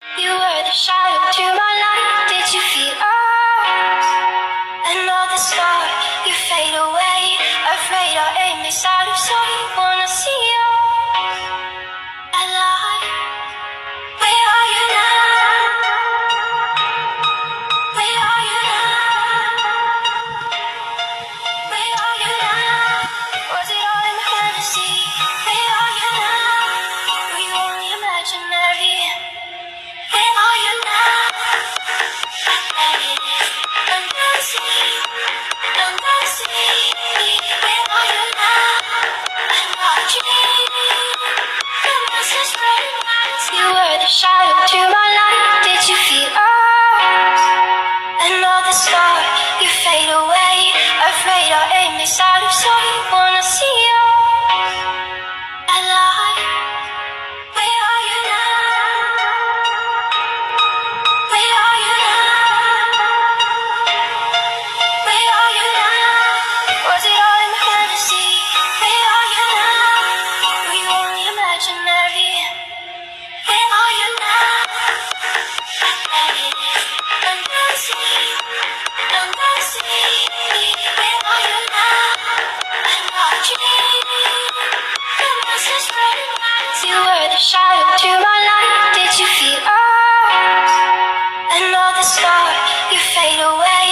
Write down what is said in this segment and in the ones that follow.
You were the shadow to my light. Did you feel us? Another star, you fade away. Afraid our aim is out of sight. Wanna see you alive. Where are you now? Where are you now? Where are you now? Was it all in my fantasy? Where are you now? Were you only imaginary? Where are you now? I'm dancing, I'm dancing. Where are you now? I'm not dreaming. The message spreading out. You were the shadow to my light. Did you feel us? Another star, you fade away. Afraid our aim is out of sight. Wanna see you alive. Where are you now? Where are you now? Where are you now? Was it all in my fantasy? Where are you now? Were you only imaginary? Where are you now? I'm dancing, I'm dancing. Where are you now? I'm not dreaming. The message spreading out. You were the shadow to my light. Did you feel us? Another star, you fade away.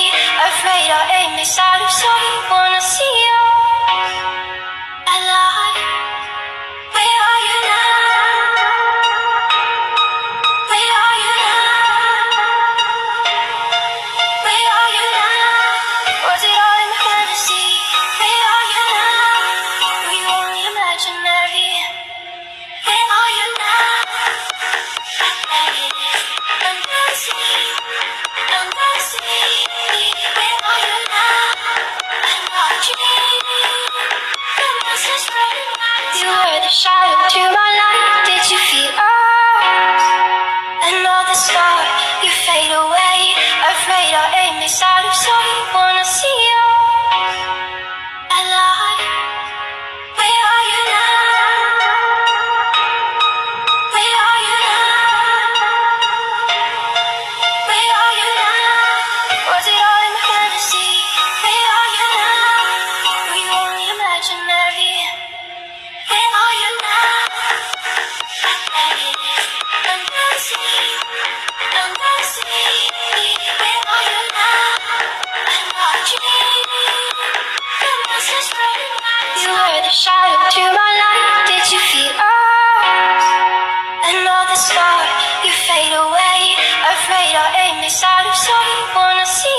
Afraid our aim is out of sight. Wanna see you alive. Where are you now? Where are you now? Where are you now? Was it all in my fantasy? Where are you now? Were you only imaginary? Where are you now? I'm dancing, I'm dancing. Where are you now? I'm not dreaming. The message spreading out. You were the shadow to my light. Did you feel us? Another star, you fade away. Afraid our aim is out of sight. Wanna see you alive. Where are you now? Where are you now? Where are you now? Was it all in my fantasy? Where are you now? Were you only imaginary? Where are you now? I'm not dreaming. The message spreading out. You were the shadow to my light. Did you feel us? Another star, you fade away. Afraid our aim is out of sight. Wanna see you alive. Where are you now? Where are you now? Where are you now? Was it all in my fantasy? Where are you now? Were you only imaginary? Where are you now? I'm dancing, I'm dancing. Where are you now? I'm not dreaming. The message spreading out. You were the shadow to my light. Did you feel us? Another star, you fade away. Afraid our aim is out of sight. Wanna see